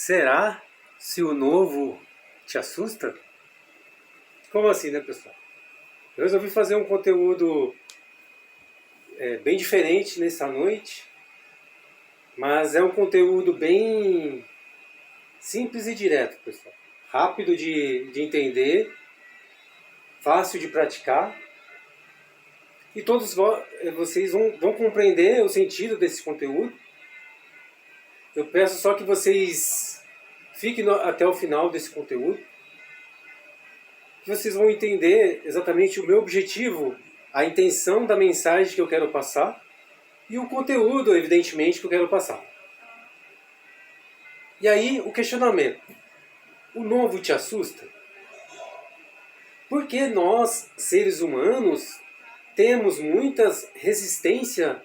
Será se o novo te assusta? Como assim, né, pessoal? Eu resolvi fazer um conteúdo bem diferente nessa noite, mas é um conteúdo bem simples e direto, pessoal. Rápido de entender, fácil de praticar, e todos vocês vão compreender o sentido desse conteúdo. Eu peço só que vocês fiquem até o final desse conteúdo, que vocês vão entender exatamente o meu objetivo, a intenção da mensagem que eu quero passar e o conteúdo, evidentemente, que eu quero passar. E aí, o questionamento. O novo te assusta? Porque nós, seres humanos, temos muitas resistência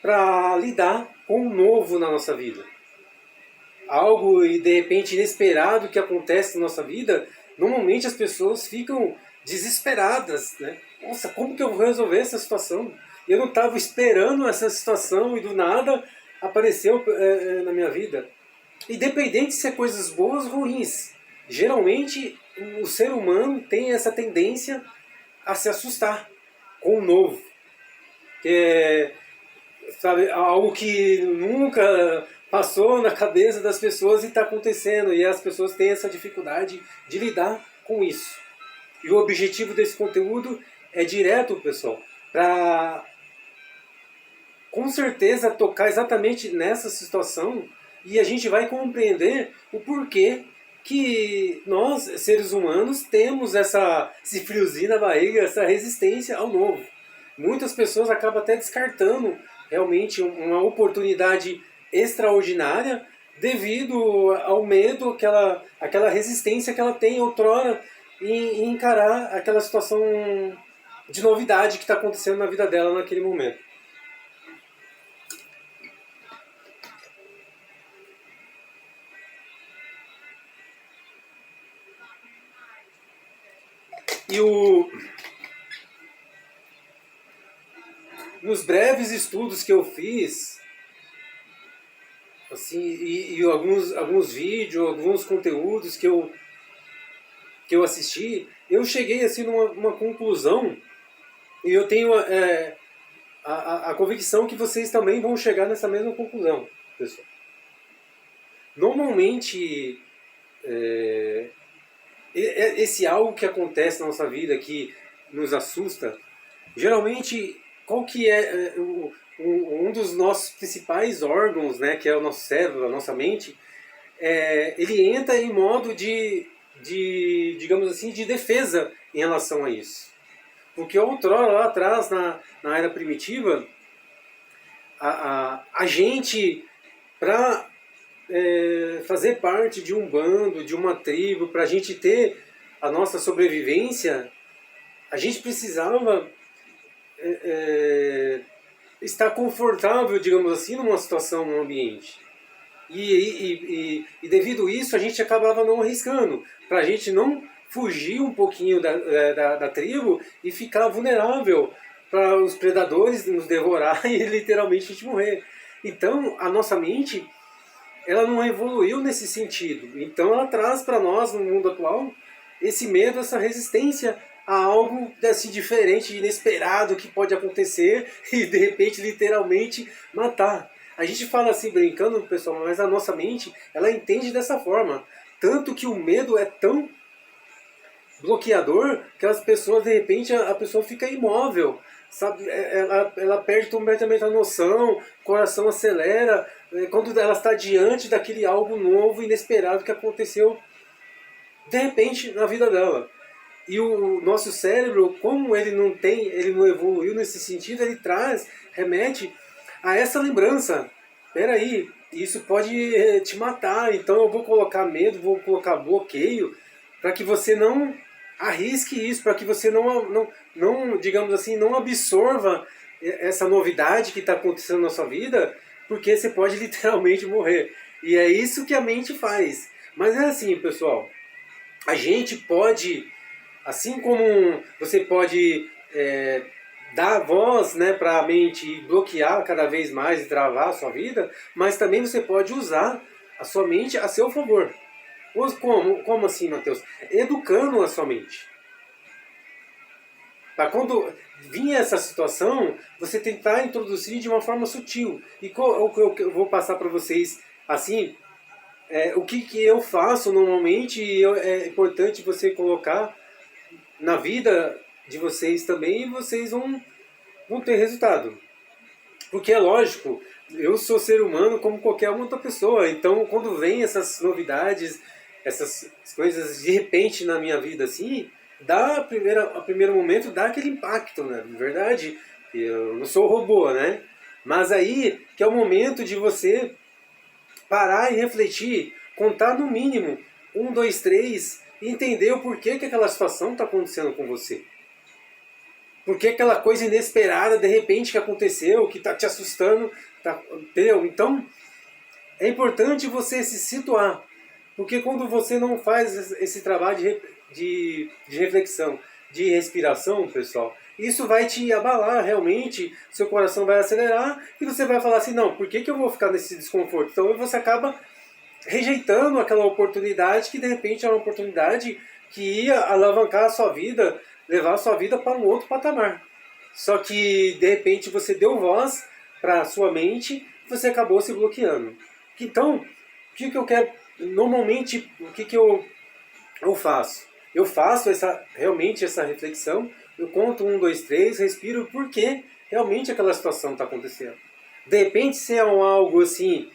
para lidar com o novo na nossa vida. Algo, de repente, inesperado que acontece na nossa vida, normalmente as pessoas ficam desesperadas, né? Nossa, como que eu vou resolver essa situação? Eu não estava esperando essa situação e do nada apareceu na minha vida. Independente se é coisas boas ou ruins. Geralmente, o ser humano tem essa tendência a se assustar com o novo. Que é, sabe, algo que nunca passou na cabeça das pessoas e está acontecendo. E as pessoas têm essa dificuldade de lidar com isso. E o objetivo desse conteúdo é direto, pessoal, para com certeza tocar exatamente nessa situação, e a gente vai compreender o porquê que nós, seres humanos, temos esse friozinho na barriga, essa resistência ao novo. Muitas pessoas acabam até descartando realmente uma oportunidade extraordinária devido ao medo, aquela resistência que ela tem outrora em encarar aquela situação de novidade que está acontecendo na vida dela naquele momento. E nos breves estudos que eu fiz, assim, e alguns vídeos, alguns conteúdos que eu assisti, eu cheguei assim numa conclusão, e eu tenho a convicção que vocês também vão chegar nessa mesma conclusão, pessoal. Normalmente, esse algo que acontece na nossa vida, que nos assusta, geralmente, qual que é um dos nossos principais órgãos, né, que é o nosso cérebro, a nossa mente, ele entra em modo digamos assim, de defesa em relação a isso. Porque outrora, lá atrás, na era primitiva, a gente, para fazer parte de um bando, de uma tribo, para a gente ter a nossa sobrevivência, a gente precisava estar confortável, digamos assim, numa situação, num ambiente. E devido a isso, a gente acabava não arriscando, para a gente não fugir um pouquinho da tribo e ficar vulnerável para os predadores nos devorar e literalmente a gente morrer. Então, a nossa mente, ela não evoluiu nesse sentido. Então ela traz para nós, no mundo atual, esse medo, essa resistência a algo assim, diferente, inesperado que pode acontecer e de repente literalmente matar. A gente fala assim brincando, pessoal, mas a nossa mente, ela entende dessa forma. Tanto que o medo é tão bloqueador que as pessoas, de repente, a pessoa fica imóvel, sabe? Ela perde completamente a noção, o coração acelera, quando ela está diante daquele algo novo, inesperado que aconteceu de repente na vida dela. E o nosso cérebro, como ele não evoluiu nesse sentido, ele remete a essa lembrança. Peraí, isso pode te matar, então eu vou colocar medo, vou colocar bloqueio, para que você não arrisque isso, para que você não, digamos assim, não absorva essa novidade que está acontecendo na sua vida, porque você pode literalmente morrer. E é isso que a mente faz. Mas é assim, pessoal, a gente pode, assim como você pode dar voz, né, para a mente e bloquear cada vez mais e travar a sua vida, mas também você pode usar a sua mente a seu favor. Como assim, Mateus? Educando a sua mente. Para quando vinha essa situação, você tentar introduzir de uma forma sutil. E o que eu vou passar para vocês, assim, o que eu faço normalmente, e é importante você colocar na vida de vocês também, e vocês vão ter resultado. Porque é lógico, eu sou ser humano como qualquer outra pessoa, então quando vem essas novidades, essas coisas de repente na minha vida assim, a primeiro momento dá aquele impacto, né? De verdade, eu não sou robô, né? Mas aí que é o momento de você parar e refletir, contar no mínimo 1, 2, 3, e entender o porquê que aquela situação está acontecendo com você. Porque aquela coisa inesperada, de repente, que aconteceu, que está te assustando, entendeu? Então, é importante você se situar. Porque quando você não faz esse trabalho de reflexão, de respiração, pessoal, isso vai te abalar realmente, seu coração vai acelerar e você vai falar assim, não, por que eu vou ficar nesse desconforto? Então você acaba rejeitando aquela oportunidade que de repente é uma oportunidade que ia alavancar a sua vida, levar a sua vida para um outro patamar. Só que de repente você deu voz para a sua mente, você acabou se bloqueando. Então, o que eu quero, normalmente, o que eu faço? Eu faço realmente essa reflexão, eu conto 1, 2, 3, respiro, porque realmente aquela situação está acontecendo. De repente, se é algo assim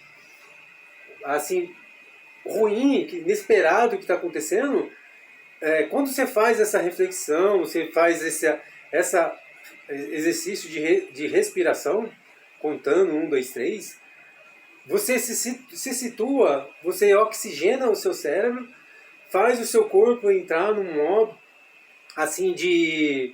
ruim, inesperado que está acontecendo, quando você faz essa reflexão, você faz esse exercício de respiração, contando 1, 2, 3, você se situa, você oxigena o seu cérebro, faz o seu corpo entrar num modo assim de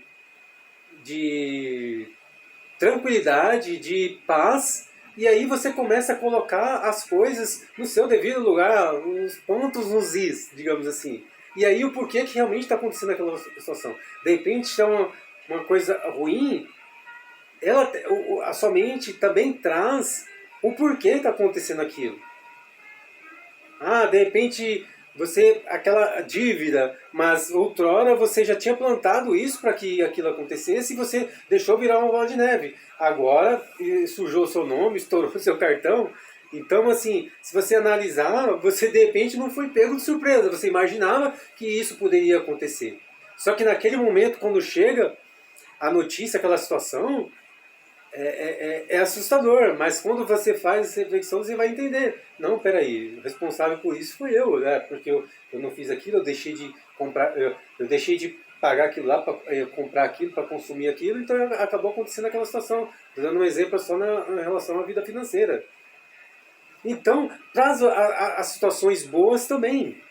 tranquilidade, de paz, e aí você começa a colocar as coisas no seu devido lugar, os pontos nos is, digamos assim. E aí o porquê que realmente está acontecendo aquela situação. De repente é uma coisa ruim, a sua mente também traz o porquê está acontecendo aquilo. De repente aquela dívida, mas outrora você já tinha plantado isso para que aquilo acontecesse e você deixou virar uma bola de neve. Agora sujou seu nome, estourou seu cartão. Então, assim, se você analisar, você de repente não foi pego de surpresa, você imaginava que isso poderia acontecer. Só que naquele momento, quando chega a notícia, aquela situação, é assustador, mas quando você faz essa reflexão, você vai entender. Não, peraí, o responsável por isso foi eu, né? Porque eu não fiz aquilo, eu deixei de comprar, eu deixei de pagar aquilo lá para comprar aquilo, para consumir aquilo, então acabou acontecendo aquela situação. Estou dando um exemplo só em relação à vida financeira. Então, traz as situações boas também.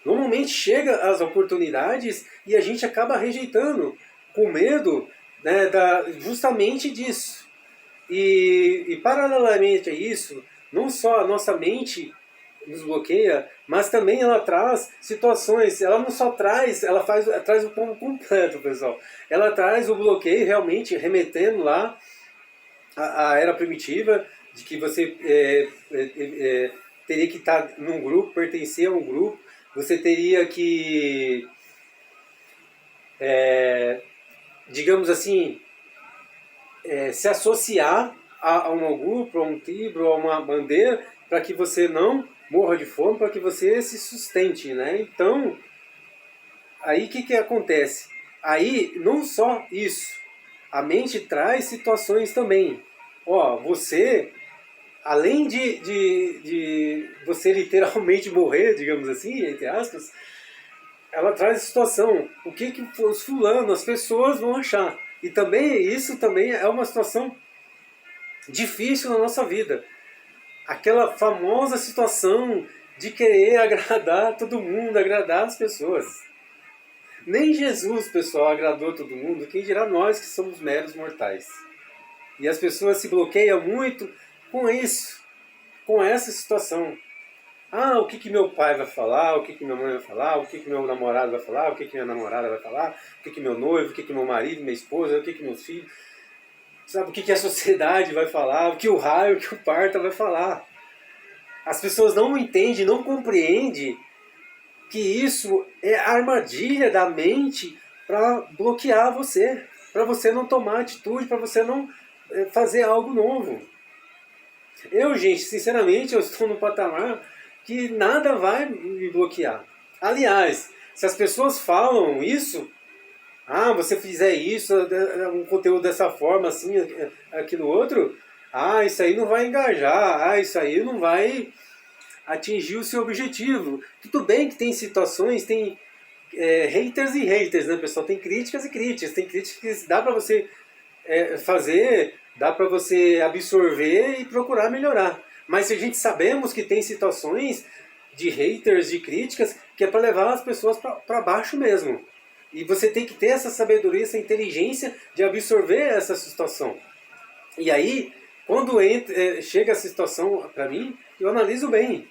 Normalmente chega as oportunidades e a gente acaba rejeitando, com medo, né, justamente disso. E paralelamente a isso, não só a nossa mente nos bloqueia, mas também ela traz situações, ela não só traz, traz o combo completo, pessoal. Ela traz o bloqueio realmente remetendo lá à era primitiva, de que você teria que estar num grupo, pertencer a um grupo, você teria que, digamos assim, se associar a um grupo, a um tribo, a uma bandeira, para que você não morra de fome, para que você se sustente, né? Então, aí o que acontece? Aí, não só isso, a mente traz situações também. Você, além de você literalmente morrer, digamos assim, entre aspas, ela traz a situação. O que os fulanos, as pessoas vão achar? E também, isso também é uma situação difícil na nossa vida. Aquela famosa situação de querer agradar todo mundo, agradar as pessoas. Nem Jesus, pessoal, agradou todo mundo, quem dirá nós que somos meros mortais. E as pessoas se bloqueiam muito com isso, com essa situação. O que meu pai vai falar, o que minha mãe vai falar, o que meu namorado vai falar, o que minha namorada vai falar, o que meu noivo, o que meu marido, minha esposa, o que meus filhos. Sabe o que a sociedade vai falar, o que o raio, o que o parta vai falar. As pessoas não entendem, não compreendem que isso é a armadilha da mente para bloquear você, para você não tomar atitude, para você não fazer algo novo. Eu, gente, sinceramente, eu estou no patamar que nada vai me bloquear. Aliás, se as pessoas falam isso, você fizer isso, um conteúdo dessa forma, assim, aquilo outro, isso aí não vai engajar, isso aí não vai atingir o seu objetivo. Tudo bem que tem situações, tem haters e haters, né, pessoal? Tem críticas e críticas. Tem críticas que dá para você fazer, dá para você absorver e procurar melhorar. Mas a gente sabemos que tem situações de haters, de críticas, que é para levar as pessoas para baixo mesmo. E você tem que ter essa sabedoria, essa inteligência de absorver essa situação. E aí, quando chega essa situação para mim, eu analiso bem.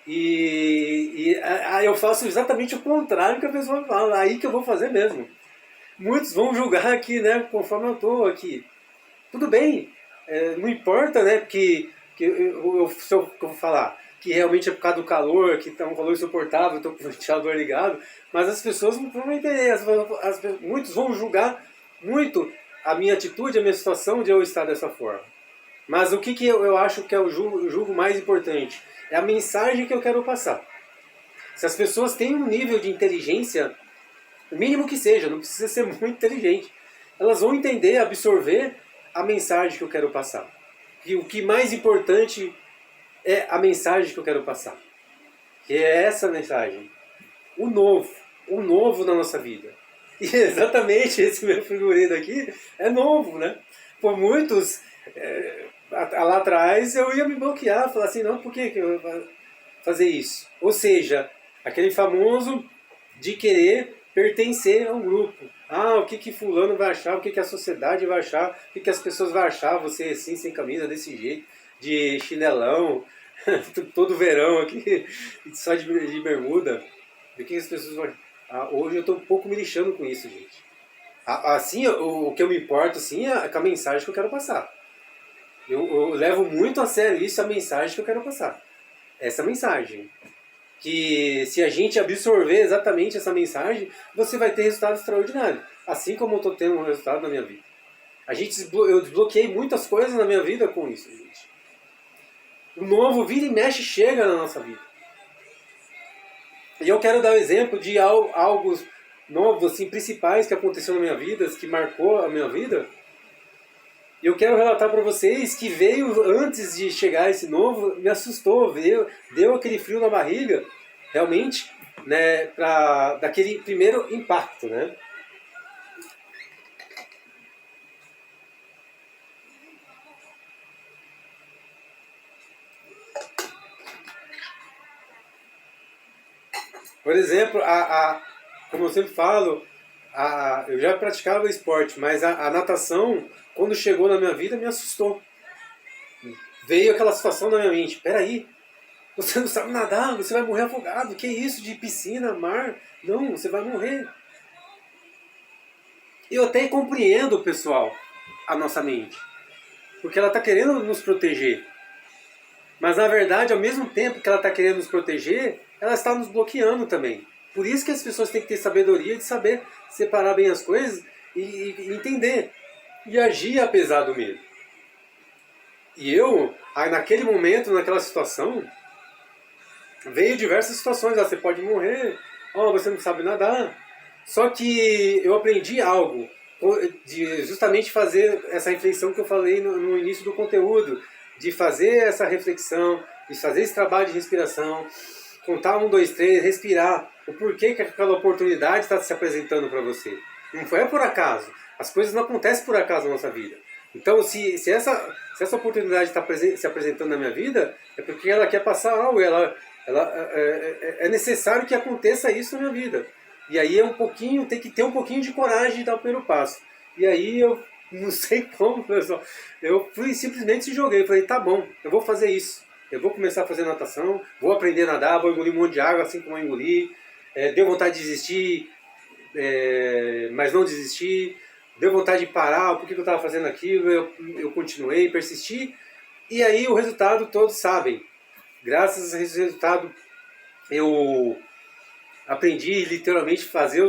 E eu faço exatamente o contrário que a pessoa fala. Aí que eu vou fazer mesmo. Muitos vão julgar aqui, né, conforme eu estou aqui. Tudo bem, não importa, né, porque se eu vou falar que realmente é por causa do calor, que está um calor insuportável, estou com o ventilador ligado, mas as pessoas não vão entender. Muitos vão julgar muito a minha atitude, a minha situação de eu estar dessa forma. Mas o que eu acho que é o julgo mais importante? É a mensagem que eu quero passar. Se as pessoas têm um nível de inteligência, o mínimo que seja, não precisa ser muito inteligente, elas vão entender, absorver a mensagem que eu quero passar. E o que mais importante é a mensagem que eu quero passar. Que é essa mensagem. O novo na nossa vida. E exatamente esse meu figurino aqui é novo, né? Por muitos... lá atrás eu ia me bloquear, falar assim, não, por que eu vou fazer isso? Ou seja, aquele famoso de querer pertencer a um grupo. O que fulano vai achar, o que a sociedade vai achar, o que as pessoas vão achar, você assim, sem camisa, desse jeito, de chinelão, todo verão aqui, só de bermuda. O que as pessoas vão achar? Hoje eu estou um pouco me lixando com isso, gente. Assim, o que eu me importo, assim, é com a mensagem que eu quero passar. Eu levo muito a sério isso, a mensagem que eu quero passar. Essa mensagem. Que se a gente absorver exatamente essa mensagem, você vai ter resultado extraordinário. Assim como eu estou tendo um resultado na minha vida. Eu desbloqueei muitas coisas na minha vida com isso, gente. O novo vira e mexe chega na nossa vida. E eu quero dar o exemplo de algo novos, assim, principais que aconteceu na minha vida, que marcou a minha vida. E eu quero relatar para vocês que veio antes de chegar esse novo, me assustou, deu aquele frio na barriga, realmente, né, daquele primeiro impacto, né? Por exemplo, como eu sempre falo, eu já praticava esporte, mas a natação, quando chegou na minha vida, me assustou. Veio aquela situação na minha mente, peraí, você não sabe nadar, você vai morrer afogado, que isso de piscina, mar? Não, você vai morrer. Eu até compreendo, pessoal, a nossa mente, porque ela está querendo nos proteger. Mas na verdade, ao mesmo tempo que ela está querendo nos proteger, ela está nos bloqueando também. Por isso que as pessoas têm que ter sabedoria de saber separar bem as coisas e entender. E agir apesar do medo. E eu, naquele momento, naquela situação, veio diversas situações. Você pode morrer, você não sabe nadar. Só que eu aprendi algo, de justamente fazer essa reflexão que eu falei no início do conteúdo, de fazer essa reflexão, de fazer esse trabalho de respiração, contar 1, 2, 3, respirar, o porquê que aquela oportunidade está se apresentando para você. Não foi por acaso. As coisas não acontecem por acaso na nossa vida. Então, se essa oportunidade está se apresentando na minha vida, é porque ela quer passar algo, é necessário que aconteça isso na minha vida. E aí tem que ter um pouquinho de coragem de dar o primeiro passo. E aí eu não sei como, pessoal. Eu simplesmente se joguei. Falei, tá bom, eu vou fazer isso. Eu vou começar a fazer natação, vou aprender a nadar, vou engolir um monte de água assim como eu engoli. Deu vontade de desistir, mas não desisti. Deu vontade de parar, por que eu estava fazendo aquilo, eu continuei, persisti. E aí o resultado todos sabem. Graças a esse resultado, eu aprendi literalmente fazer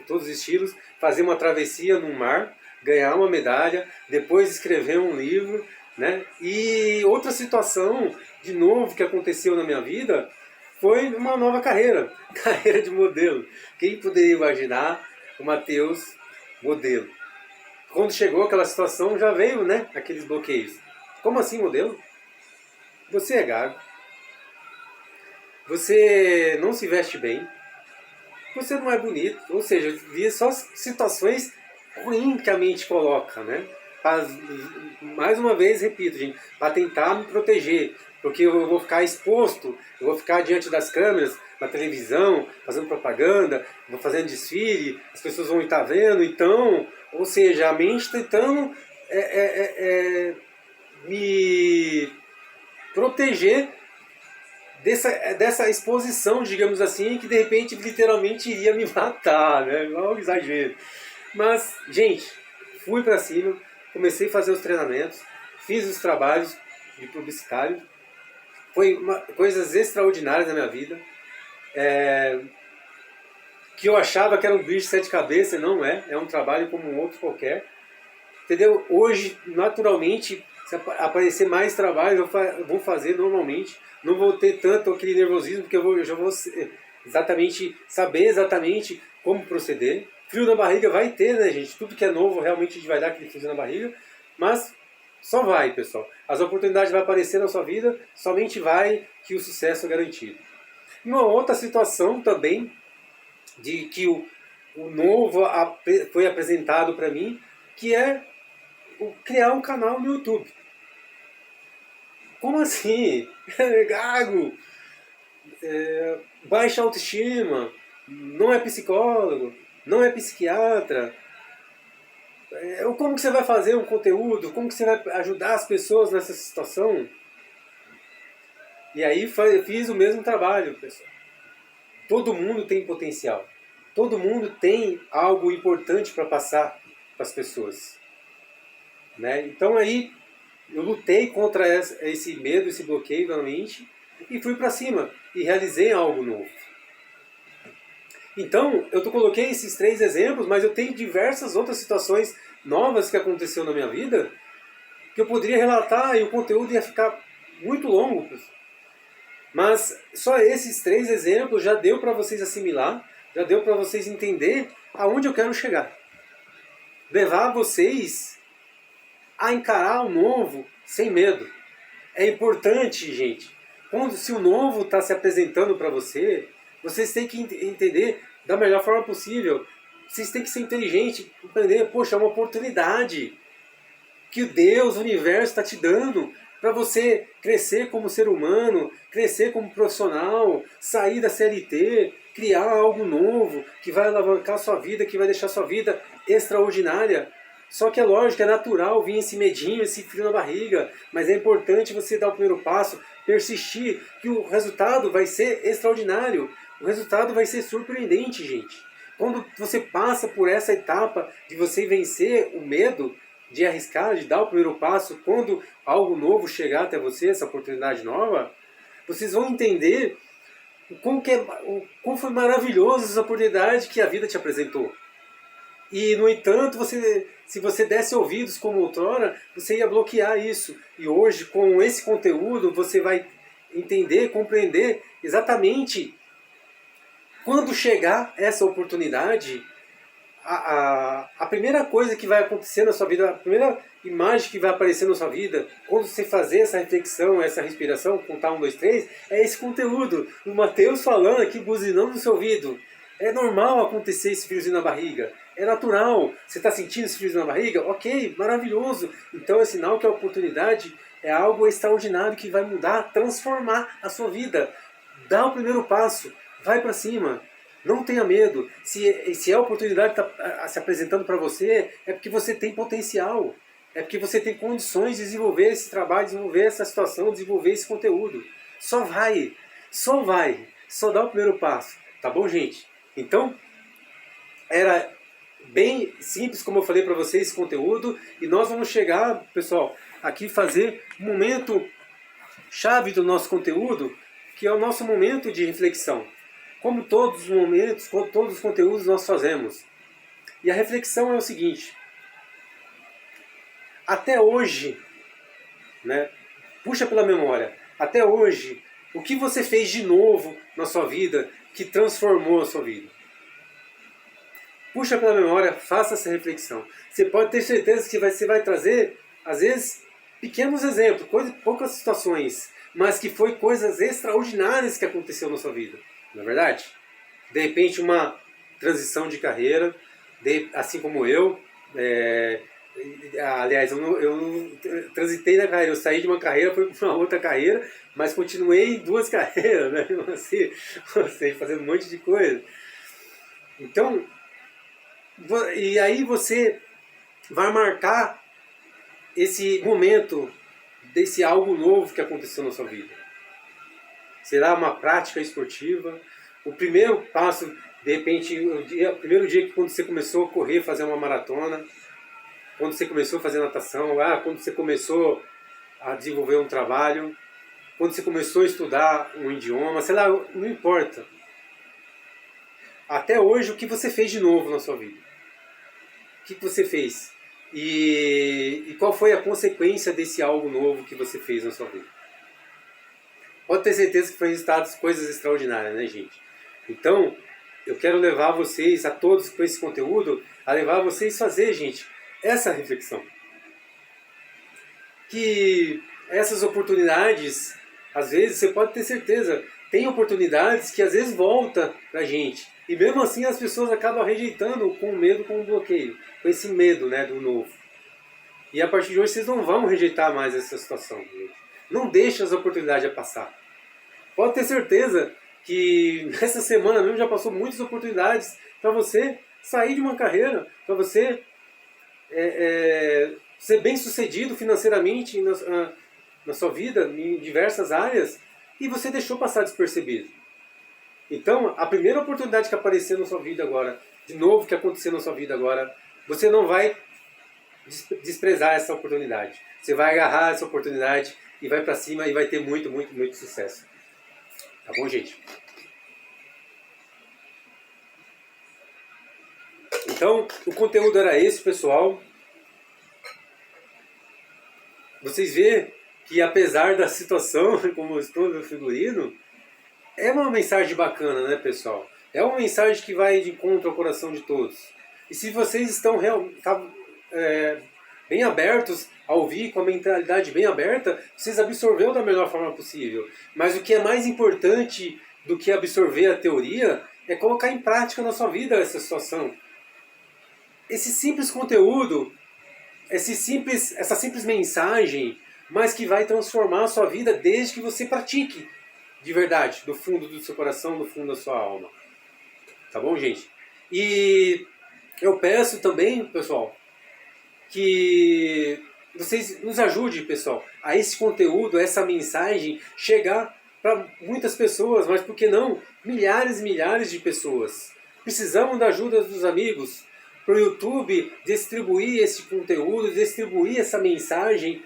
todos os estilos, fazer uma travessia no mar, ganhar uma medalha, depois escrever um livro, né? E outra situação, de novo, que aconteceu na minha vida, foi uma nova carreira, carreira de modelo. Quem poderia imaginar o Matheus modelo? Quando chegou aquela situação, já veio, né, aqueles bloqueios. Como assim modelo? Você é gago. Você não se veste bem. Você não é bonito. Ou seja, via só situações ruins que a mente coloca, né? Mais uma vez, repito, gente, para tentar me proteger. Porque eu vou ficar exposto, eu vou ficar diante das câmeras, na televisão, fazendo propaganda, vou fazendo desfile, as pessoas vão estar vendo. Então, ou seja, a mente tentando me proteger dessa exposição, digamos assim, que de repente literalmente iria me matar, né? Não é um exagero. Mas, gente, fui pra cima, comecei a fazer os treinamentos, fiz os trabalhos de publicitário, foi coisas extraordinárias na minha vida, que eu achava que era um bicho de sete cabeças, não é um trabalho como um outro qualquer, entendeu? Hoje, naturalmente, se aparecer mais trabalho, eu vou fazer normalmente. Não vou ter tanto aquele nervosismo, porque eu já vou exatamente saber exatamente como proceder. Frio na barriga vai ter, né, gente? Tudo que é novo realmente a gente vai dar aquele frio na barriga. Mas só vai, pessoal. As oportunidades vão aparecer na sua vida, somente vai que o sucesso é garantido. E uma outra situação também, de que o novo foi apresentado para mim, que é criar um canal no YouTube. Como assim? Gago, baixa autoestima, não é psicólogo, não é psiquiatra. Como que você vai fazer um conteúdo? Como que você vai ajudar as pessoas nessa situação? E aí fiz o mesmo trabalho, pessoal. Todo mundo tem potencial. Todo mundo tem algo importante para passar para as pessoas. Né? Então aí eu lutei contra esse medo, esse bloqueio da mente e fui para cima e realizei algo novo. Então, eu coloquei esses 3 exemplos, mas eu tenho diversas outras situações novas que aconteceu na minha vida que eu poderia relatar e o conteúdo ia ficar muito longo. Mas só esses 3 exemplos já deu para vocês assimilar, já deu para vocês entender aonde eu quero chegar. Levar vocês a encarar o novo sem medo. É importante, gente, se o novo está se apresentando para você, vocês têm que entender da melhor forma possível. Vocês têm que ser inteligentes, compreender, poxa, é uma oportunidade que Deus, o universo está te dando para você crescer como ser humano, crescer como profissional, sair da CLT, criar algo novo que vai alavancar a sua vida, que vai deixar a sua vida extraordinária. Só que é lógico, é natural vir esse medinho, esse frio na barriga, mas é importante você dar o primeiro passo, persistir, que o resultado vai ser extraordinário, o resultado vai ser surpreendente, gente. Quando você passa por essa etapa de você vencer o medo, de arriscar, de dar o primeiro passo, quando algo novo chegar até você, essa oportunidade nova, vocês vão entender o quão foi maravilhosa essa oportunidade que a vida te apresentou. E, no entanto, se você desse ouvidos como outrora, você ia bloquear isso. E hoje, com esse conteúdo, você vai entender, compreender exatamente quando chegar essa oportunidade, a primeira coisa que vai acontecer na sua vida, a primeira imagem que vai aparecer na sua vida, quando você fazer essa reflexão, essa respiração, contar 1, 2, 3, é esse conteúdo. O Matheus falando aqui, buzinando no seu ouvido. É normal acontecer esse friozinho na barriga. É natural. Você está sentindo esse friozinho na barriga? Ok, maravilhoso. Então é sinal que a oportunidade é algo extraordinário que vai mudar, transformar a sua vida. Dá o primeiro passo. Vai para cima. Não tenha medo. Se a oportunidade está se apresentando para você, é porque você tem potencial. É porque você tem condições de desenvolver esse trabalho, desenvolver essa situação, desenvolver esse conteúdo. Só vai. Só vai. Só dá o primeiro passo. Tá bom, gente? Então, era bem simples, como eu falei para vocês, esse conteúdo. E nós vamos chegar, pessoal, aqui fazer um momento chave do nosso conteúdo, que é o nosso momento de reflexão. Como todos os momentos, todos os conteúdos nós fazemos. E a reflexão é o seguinte: até hoje, né, puxa pela memória, até hoje, o que você fez de novo na sua vida que transformou a sua vida? Puxa pela memória, faça essa reflexão. Você pode ter certeza que você vai trazer, às vezes, pequenos exemplos, poucas situações, mas que foi coisas extraordinárias que aconteceu na sua vida. Não é verdade? De repente, uma transição de carreira, assim como eu. Aliás, eu não transitei na carreira, eu saí de uma carreira, fui para uma outra carreira, mas continuei em duas carreiras, né? Assim, fazendo um monte de coisa. Então, e aí você vai marcar esse momento desse algo novo que aconteceu na sua vida. Será uma prática esportiva, o primeiro passo, de repente, o primeiro dia que quando você começou a correr, fazer uma maratona, quando você começou a fazer natação, quando você começou a desenvolver um trabalho, quando você começou a estudar um idioma, sei lá, não importa. Até hoje, o que você fez de novo na sua vida? O que você fez? E qual foi a consequência desse algo novo que você fez na sua vida? Pode ter certeza que foi resultado de coisas extraordinárias, né, gente? Então, eu quero levar vocês, a todos com esse conteúdo, a levar vocês a fazer, gente, essa reflexão. Que essas oportunidades, às vezes, você pode ter certeza, tem oportunidades que às vezes voltam pra gente. E mesmo assim as pessoas acabam rejeitando com medo, com um bloqueio. Com esse medo, né, do novo. E a partir de hoje vocês não vão rejeitar mais essa situação, gente. Não deixe as oportunidades passar. Pode ter certeza que nessa semana mesmo já passou muitas oportunidades para você sair de uma carreira, para você ser bem sucedido financeiramente na sua vida, em diversas áreas, e você deixou passar despercebido. Então, a primeira oportunidade que aparecer na sua vida agora, de novo que acontecer na sua vida agora, você não vai desprezar essa oportunidade. Você vai agarrar essa oportunidade e vai para cima e vai ter muito, muito, muito sucesso. Tá bom, gente? Então, o conteúdo era esse, pessoal. Vocês veem que apesar da situação, como eu estou no figurino, é uma mensagem bacana, né, pessoal? É uma mensagem que vai de encontro ao coração de todos. E se vocês estão bem abertos a ouvir, com a mentalidade bem aberta, vocês absorveram da melhor forma possível. Mas o que é mais importante do que absorver a teoria é colocar em prática na sua vida essa situação. Esse simples conteúdo, essa simples mensagem, mas que vai transformar a sua vida desde que você pratique de verdade, do fundo do seu coração, do fundo da sua alma. Tá bom, gente? E eu peço também, pessoal, que vocês nos ajudem, pessoal, a esse conteúdo, a essa mensagem chegar para muitas pessoas, mas por que não milhares e milhares de pessoas. Precisamos da ajuda dos amigos para o YouTube distribuir esse conteúdo, distribuir essa mensagem,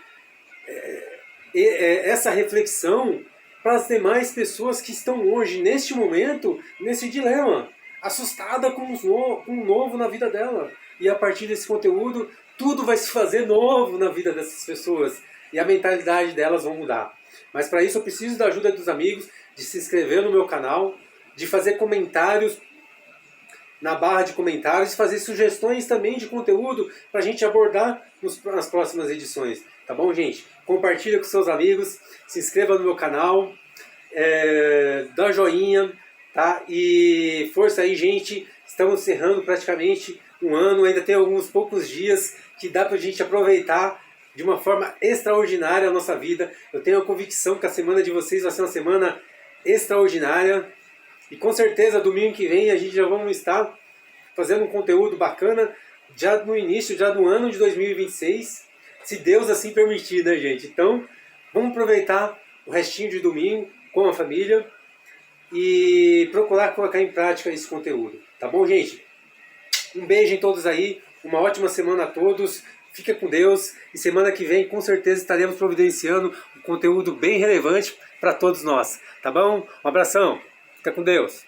essa reflexão para as demais pessoas que estão hoje, neste momento, nesse dilema, assustada com um novo na vida dela. E a partir desse conteúdo, tudo vai se fazer novo na vida dessas pessoas. E a mentalidade delas vai mudar. Mas para isso eu preciso da ajuda dos amigos, de se inscrever no meu canal, de fazer comentários na barra de comentários, fazer sugestões também de conteúdo para a gente abordar nas próximas edições. Tá bom, gente? Compartilha com seus amigos, se inscreva no meu canal, dá joinha, tá? E força aí, gente. Estamos encerrando praticamente um ano, ainda tem alguns poucos dias que dá pra gente aproveitar de uma forma extraordinária a nossa vida. Eu tenho a convicção que a semana de vocês vai ser uma semana extraordinária. E com certeza, domingo que vem, a gente já vamos estar fazendo um conteúdo bacana, já no início, já do ano de 2026, se Deus assim permitir, né, gente? Então, vamos aproveitar o restinho de domingo com a família e procurar colocar em prática esse conteúdo. Tá bom, gente? Um beijo em todos aí, uma ótima semana a todos, fica com Deus, e semana que vem com certeza estaremos providenciando um conteúdo bem relevante para todos nós, tá bom? Um abração, fica com Deus!